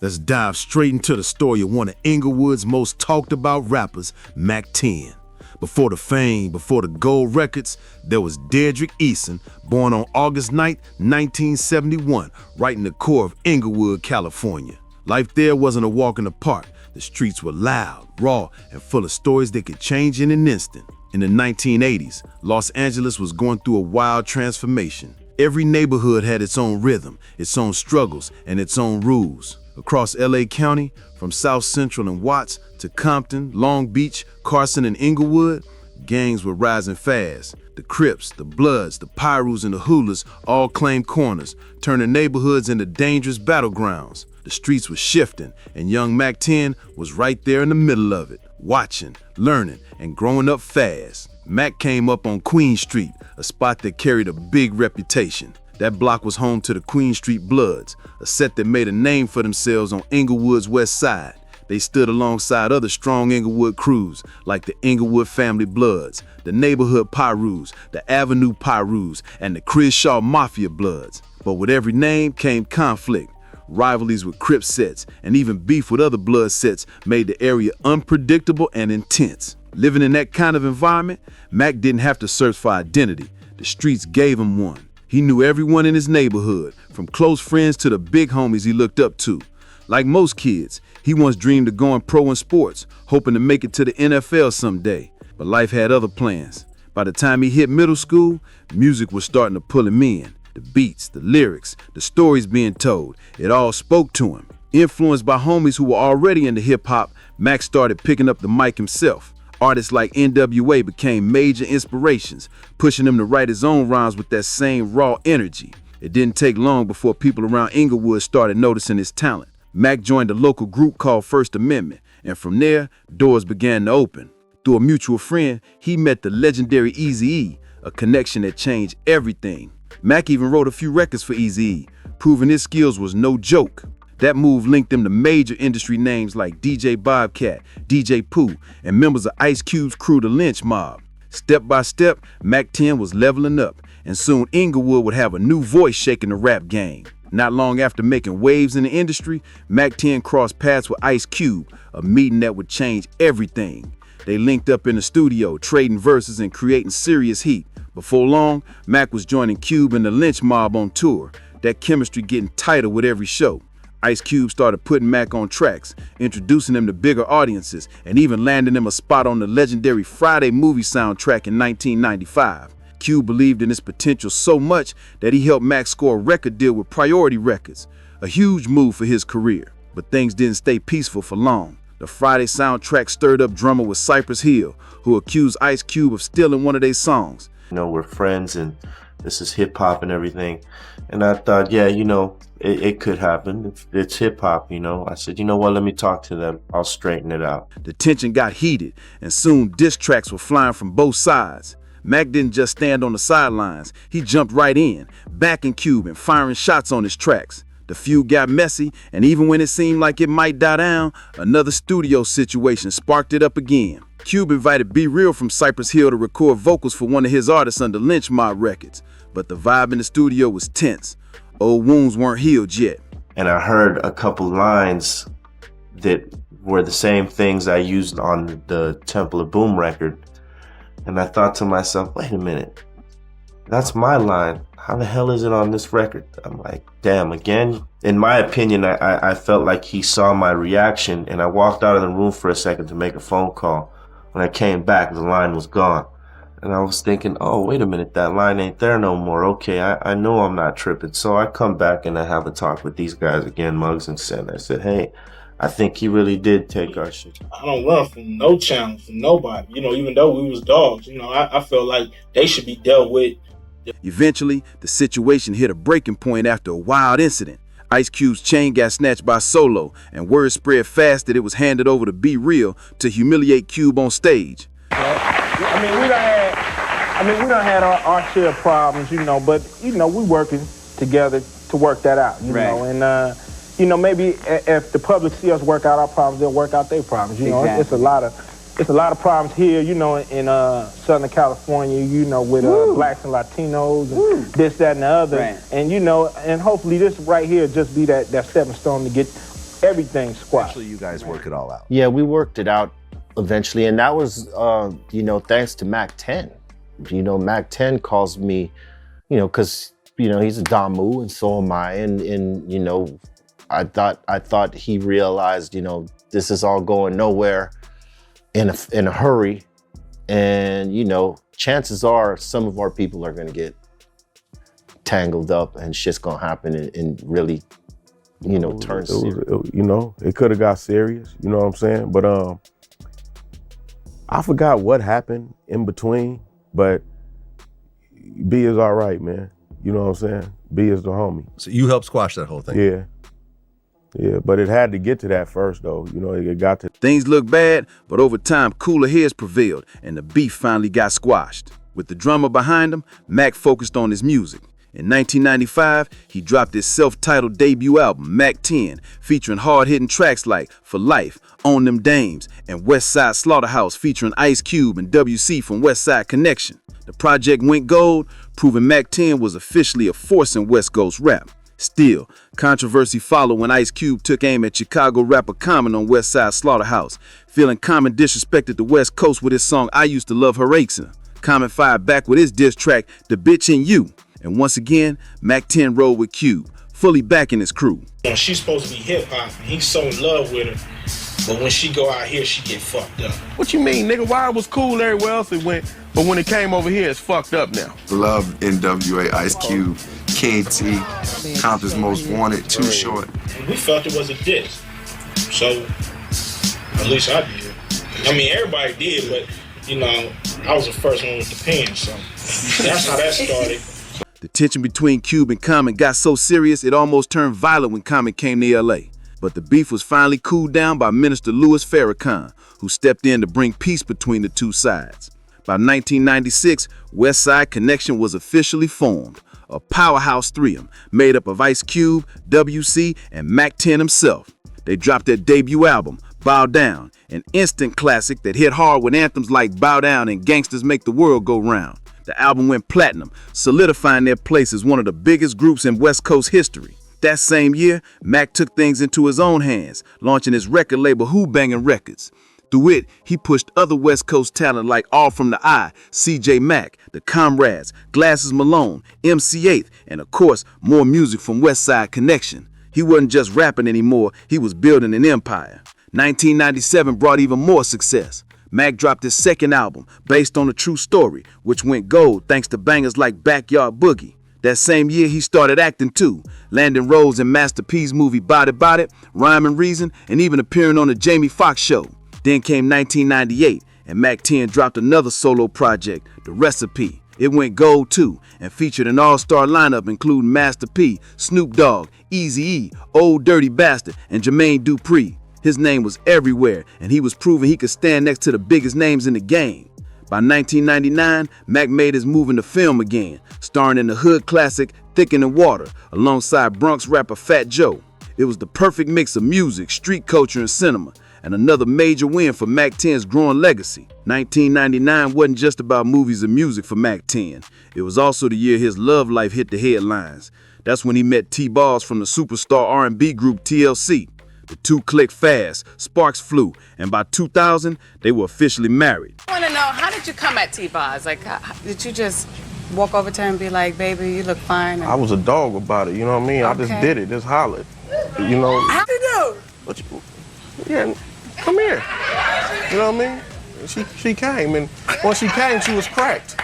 Let's dive straight into the story of one of Inglewood's most talked about rappers, Mack 10. Before the fame, before the gold records, there was Dedrick Eason, born on August 9, 1971, right in the core of Inglewood, California. Life there wasn't a walk in the park. The streets were loud, raw, and full of stories that could change in an instant. In the 1980s, Los Angeles was going through a wild transformation. Every neighborhood had its own rhythm, its own struggles, and its own rules. Across LA County, from South Central and Watts to Compton, Long Beach, Carson, and Inglewood, gangs were rising fast. The Crips, the Bloods, the Pyrus, and the Hoolas all claimed corners, turning neighborhoods into dangerous battlegrounds. The streets were shifting, and young Mack 10 was right there in the middle of it, watching, learning, and growing up fast. Mack came up on Queen Street, a spot that carried a big reputation. That block was home to the Queen Street Bloods, a set that made a name for themselves on Inglewood's west side. They stood alongside other strong Inglewood crews like the Inglewood Family Bloods, the Neighborhood Pyrus, the Avenue Pyrus, and the Crenshaw Mafia Bloods. But with every name came conflict. Rivalries with Crip sets and even beef with other blood sets made the area unpredictable and intense. Living in that kind of environment, Mack didn't have to search for identity. The streets gave him one. He knew everyone in his neighborhood, from close friends to the big homies he looked up to. Like most kids, he once dreamed of going pro in sports, hoping to make it to the NFL someday. But life had other plans. By the time he hit middle school, music was starting to pull him in. The beats, the lyrics, the stories being told, it all spoke to him. Influenced by homies who were already into hip-hop, Mack started picking up the mic himself. Artists like NWA became major inspirations, pushing him to write his own rhymes with that same raw energy. It didn't take long before people around Inglewood started noticing his talent. Mack joined a local group called First Amendment, and from there, doors began to open. Through a mutual friend, he met the legendary Eazy-E, a connection that changed everything. Mack even wrote a few records for Eazy-E, proving his skills was no joke. That move linked him to major industry names like DJ Bobcat, DJ Pooh, and members of Ice Cube's crew, the Lynch Mob. Step by step, Mack 10 was leveling up, and soon Inglewood would have a new voice shaking the rap game. Not long after making waves in the industry, Mack 10 crossed paths with Ice Cube, a meeting that would change everything. They linked up in the studio, trading verses and creating serious heat. Before long, Mack was joining Cube and the Lynch Mob on tour, that chemistry getting tighter with every show. Ice Cube started putting Mack on tracks, introducing him to bigger audiences, and even landing him a spot on the legendary Friday movie soundtrack in 1995. Cube believed in his potential so much that he helped Mack score a record deal with Priority Records, a huge move for his career. But things didn't stay peaceful for long. The Friday soundtrack stirred up drummer with Cypress Hill, who accused Ice Cube of stealing one of their songs. We're friends and this is hip hop and everything. And I thought, yeah, it could happen. It's hip hop, I said, you know what, let me talk to them. I'll straighten it out. The tension got heated, and soon diss tracks were flying from both sides. Mack didn't just stand on the sidelines. He jumped right in, backing Cube and firing shots on his tracks. The feud got messy, and even when it seemed like it might die down, another studio situation sparked it up again. Cube invited Be Real from Cypress Hill to record vocals for one of his artists under Lynch Mob Records, but the vibe in the studio was tense. Old wounds weren't healed yet. And I heard a couple lines that were the same things I used on the Temple of Boom record, and I thought to myself, wait a minute, that's my line. How the hell is it on this record? I'm like, damn, again? In my opinion, I felt like he saw my reaction, and I walked out of the room for a second to make a phone call. When I came back, the line was gone. And I was thinking, oh, wait a minute, that line ain't there no more. Okay, I know I'm not tripping. So I come back and I have a talk with these guys again, Muggs and Sen. I said, hey, I think he really did take our shit. I don't run from no challenge, from nobody. Even though we was dogs, I felt like they should be dealt with. Eventually, the situation hit a breaking point after a wild incident. Ice Cube's chain got snatched by Solo, and word spread fast that it was handed over to Be Real to humiliate Cube on stage. We done had our share of problems, but, we working together to work that out, you know, and, maybe if the public see us work out our problems, they'll work out their problems, Exactly. It's a lot of problems here, in Southern California, with blacks and Latinos and this, that, and the other. Right. And, and hopefully this right here just be that stepping stone to get everything squashed. Eventually, you guys work it all out. Yeah, we worked it out eventually, and that was, you know, thanks to Mack 10. You know, Mack 10 calls me, you know, because, you know, he's a Damu and so am I, and you know, I thought he realized, you know, this is all going nowhere in a hurry, and you know, chances are some of our people are gonna get tangled up and shit's gonna happen and really, you know, turn serious. You know, it could have got serious, you know what I'm saying? But I forgot what happened in between, but B is all right, man. You know what I'm saying? B is the homie. So you helped squash that whole thing? Yeah. Yeah, but it had to get to that first, though. You know, it got to... Things looked bad, but over time, cooler heads prevailed, and the beef finally got squashed. With the drummer behind him, Mack focused on his music. In 1995, he dropped his self-titled debut album, Mack 10, featuring hard-hitting tracks like For Life, On Them Dames, and Westside Slaughterhouse featuring Ice Cube and WC from Westside Connection. The project went gold, proving Mack 10 was officially a force in West Coast rap. Still, controversy followed when Ice Cube took aim at Chicago rapper Common on Westside Slaughterhouse, feeling Common disrespected the West Coast with his song I Used to Love Her Aches. Common fired back with his diss track, The Bitch in You. And once again, Mack 10 rolled with Cube, fully backing his crew. She's supposed to be hip-hop, and he's so in love with her, but when she go out here, she get fucked up. What you mean, nigga? Why it was cool everywhere else it went, but when it came over here, it's fucked up now. Love NWA, Ice Cube, King T, Compton's Most Wanted, Too Short. We felt it was a diss, so at least I did. I mean, everybody did, but you know, I was the first one with the pen, so that's how that started. The tension between Cube and Common got so serious it almost turned violent when Common came to LA. But the beef was finally cooled down by Minister Louis Farrakhan, who stepped in to bring peace between the two sides. By 1996, Westside Connection was officially formed, a powerhouse trium made up of Ice Cube, WC, and Mack 10 himself. They dropped their debut album, Bow Down, an instant classic that hit hard with anthems like Bow Down and Gangsters Make the World Go Round. The album went platinum, solidifying their place as one of the biggest groups in West Coast history. That same year, Mack took things into his own hands, launching his record label Who Bangin' Records. Through it, he pushed other West Coast talent like All From the Eye, CJ Mack, The Comrades, Glasses Malone, MC8, and of course, more music from Westside Connection. He wasn't just rapping anymore, he was building an empire. 1997 brought even more success. Mack dropped his second album, based on a true story, which went gold thanks to bangers like Backyard Boogie. That same year, he started acting too, landing roles in Master P's movie Body Body, Rhyme and Reason, and even appearing on the Jamie Foxx show. Then came 1998, and Mack 10 dropped another solo project, The Recipe. It went gold too, and featured an all-star lineup including Master P, Snoop Dogg, Eazy-E, Old Dirty Bastard, and Jermaine Dupri. His name was everywhere, and he was proving he could stand next to the biggest names in the game. By 1999, Mack made his move into film again, starring in the hood classic Thicker Than Water, alongside Bronx rapper Fat Joe. It was the perfect mix of music, street culture, and cinema, and another major win for Mack 10's growing legacy. 1999 wasn't just about movies and music for Mack 10. It was also the year his love life hit the headlines. That's when he met T-Boz from the superstar R&B group TLC. The two clicked fast, sparks flew, and by 2000, they were officially married. I want to know, how did you come at T-Boz? Like, did you just walk over to him and be like, baby, you look fine? I was a dog about it, you know what I mean? I just did it, just hollered, you know. How'd you do? Yeah, come here, you know what I mean? She came, and once she came, she was cracked.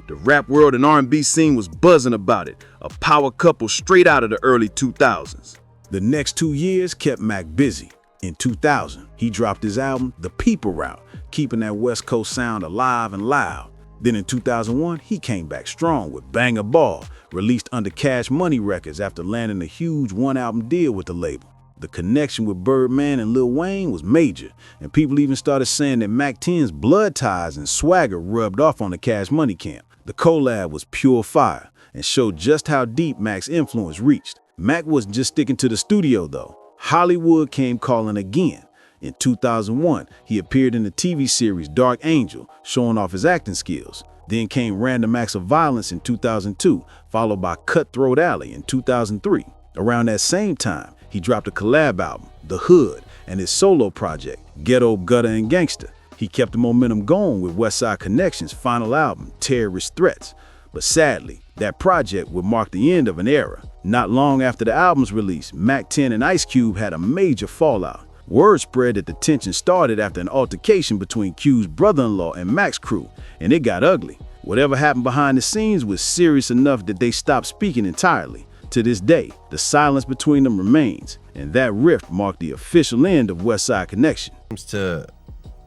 The rap world and R&B scene was buzzing about it, a power couple straight out of the early 2000s. The next 2 years kept Mack busy. In 2000, he dropped his album, The People Route, keeping that West Coast sound alive and loud. Then in 2001, he came back strong with Bang a Ball, released under Cash Money Records after landing a huge one-album deal with the label. The connection with Birdman and Lil Wayne was major, and people even started saying that Mack 10's blood ties and swagger rubbed off on the Cash Money camp. The collab was pure fire and showed just how deep Mack's influence reached. Mack wasn't just sticking to the studio though. Hollywood came calling again. In 2001, he appeared in the TV series Dark Angel, showing off his acting skills. Then came Random Acts of Violence in 2002, followed by Cutthroat Alley in 2003. Around that same time, he dropped a collab album, The Hood, and his solo project, Ghetto, Gutter, and Gangsta. He kept the momentum going with Westside Connection's final album, Terrorist Threats. But sadly, that project would mark the end of an era. Not long after the album's release, Mack 10 and Ice Cube had a major fallout. Word spread that the tension started after an altercation between Q's brother-in-law and Mack's crew, and it got ugly. Whatever happened behind the scenes was serious enough that they stopped speaking entirely. To this day, the silence between them remains, and that rift marked the official end of Westside Connection. To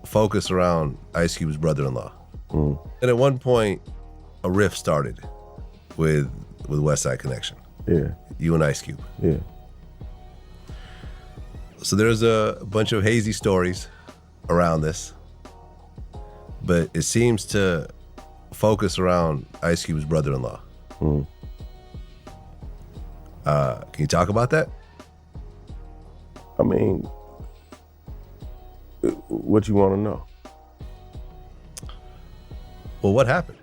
focus around Ice Cube's brother-in-law. And at one point, a rift started with Westside Connection. Yeah. You and Ice Cube. Yeah. So there's a bunch of hazy stories around this, but it seems to focus around Ice Cube's brother-in-law. Can you talk about that? I mean, what you want to know? Well, what happened?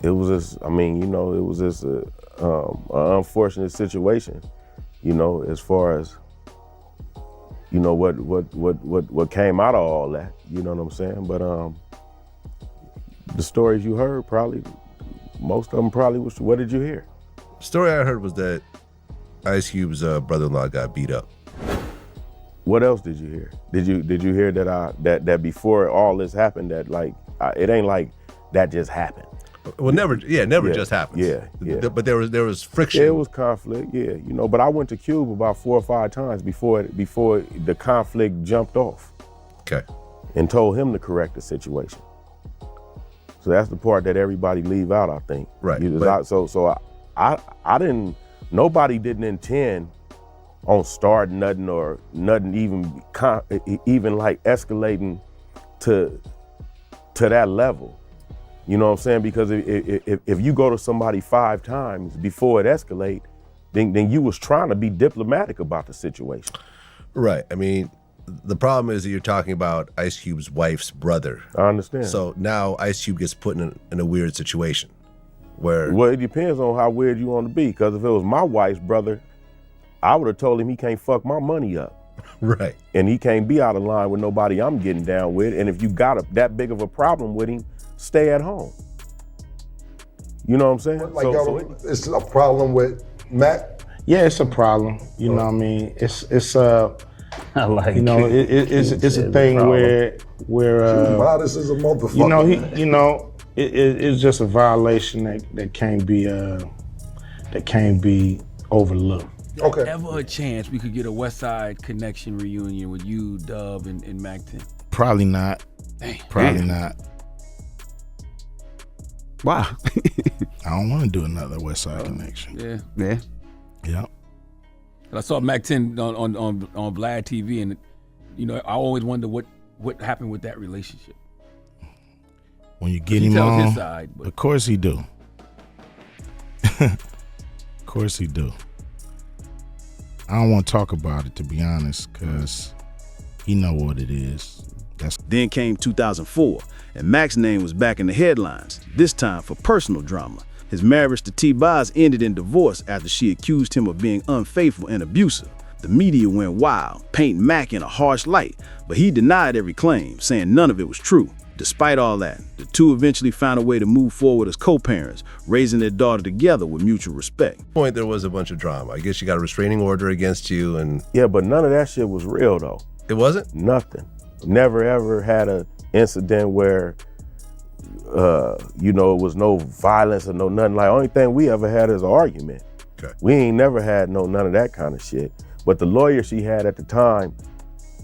It was just, I mean, you know, it was just an unfortunate situation, you know, as far as, you know, what came out of all that, you know what I'm saying? But the stories you heard, probably, most of them probably was, what did you hear? The story I heard was that Ice Cube's brother-in-law got beat up. What else did you hear? Did you hear that before all this happened, that like, it ain't like that just happened? Well, never just happens. Yeah. But there was friction. It was conflict, yeah. You know, but I went to Cuba about 4 or 5 times before the conflict jumped off. Okay. And told him to correct the situation. So that's the part that everybody leave out, I think. Right. I didn't. Nobody didn't intend on starting nothing or nothing even like escalating to that level. You know what I'm saying? Because if you go to somebody 5 times before it escalate, then you was trying to be diplomatic about the situation. Right. I mean, the problem is that you're talking about Ice Cube's wife's brother. I understand. So now Ice Cube gets put in a weird situation where... Well, it depends on how weird you want to be. Because if it was my wife's brother, I would have told him he can't fuck my money up. Right. And he can't be out of line with nobody I'm getting down with. And if you got that big of a problem with him, stay at home. You know what I'm saying? Like, it's a problem with Mack? Yeah, it's a problem. You know what I mean? It's I like you know, it's a thing where this is a motherfucker. You know, it's just a violation that can't be overlooked. Okay. Ever a chance we could get a Westside Connection reunion with you, Dub, and Mack 10? Probably not. Dang. Probably not. Wow. I don't want to do another Westside Connection. Yeah. Yep. I saw Mack 10 on Vlad TV, and you know, I always wonder what happened with that relationship. When you get he him tells on, his side, but... of course he do. Of course he do. I don't want to talk about it, to be honest, because he know what it is. Then came 2004, and Mack's name was back in the headlines, this time for personal drama. His marriage to T-Boz ended in divorce after she accused him of being unfaithful and abusive. The media went wild, painting Mack in a harsh light, but he denied every claim, saying none of it was true. Despite all that, the two eventually found a way to move forward as co-parents, raising their daughter together with mutual respect. At one point, there was a bunch of drama. I guess you got a restraining order against you, and... Yeah, but none of that shit was real, though. It wasn't? Nothing. Never ever had an incident where, you know, it was no violence or no nothing. Like, only thing we ever had is an argument. Okay. We ain't never had none of that kind of shit. But the lawyer she had at the time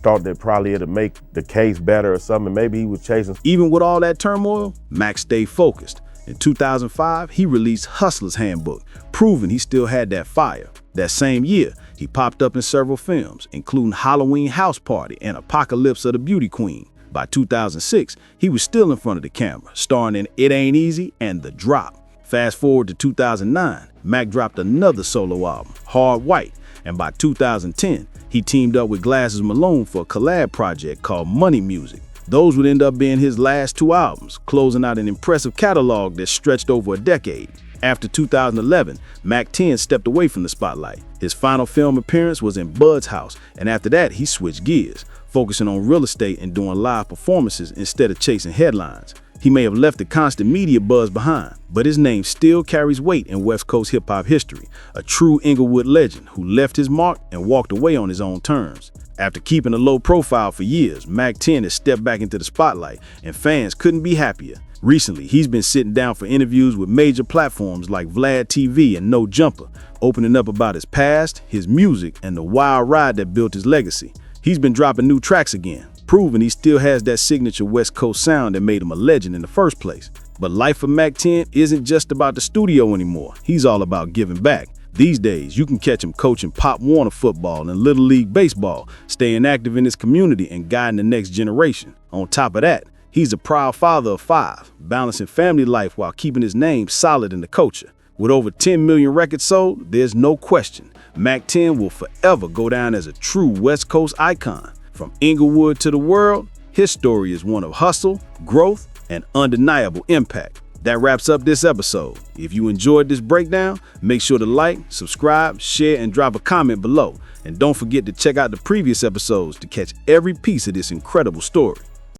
thought that probably it'd make the case better or something. Maybe he was chasing. Even with all that turmoil, Mack stayed focused. In 2005, he released Hustler's Handbook, proving he still had that fire. That same year, he popped up in several films, including Halloween House Party and Apocalypse of the Beauty Queen. By 2006, he was still in front of the camera, starring in It Ain't Easy and The Drop. Fast forward to 2009, Mack dropped another solo album, Hard White, and by 2010, He teamed up with Glasses Malone for a collab project called Money Music. Those would end up being his last 2 albums, closing out an impressive catalog that stretched over a decade. After 2011, Mack 10 stepped away from the spotlight. His final film appearance was in Bud's house, and after that, he switched gears, focusing on real estate and doing live performances instead of chasing headlines. He may have left the constant media buzz behind, but his name still carries weight in West Coast hip-hop history, a true Inglewood legend who left his mark and walked away on his own terms. After keeping a low profile for years, Mack 10 has stepped back into the spotlight, and fans couldn't be happier. Recently, he's been sitting down for interviews with major platforms like Vlad TV and No Jumper, opening up about his past, his music, and the wild ride that built his legacy. He's been dropping new tracks again, proving he still has that signature West Coast sound that made him a legend in the first place. But life for Mack 10 isn't just about the studio anymore. He's all about giving back. These days, you can catch him coaching Pop Warner football and Little League baseball, staying active in his community and guiding the next generation. On top of that, he's a proud father of 5, balancing family life while keeping his name solid in the culture. With over 10 million records sold, there's no question Mack 10 will forever go down as a true West Coast icon. From Inglewood to the world, his story is one of hustle, growth, and undeniable impact. That wraps up this episode. If you enjoyed this breakdown, make sure to like, subscribe, share, and drop a comment below. And don't forget to check out the previous episodes to catch every piece of this incredible story.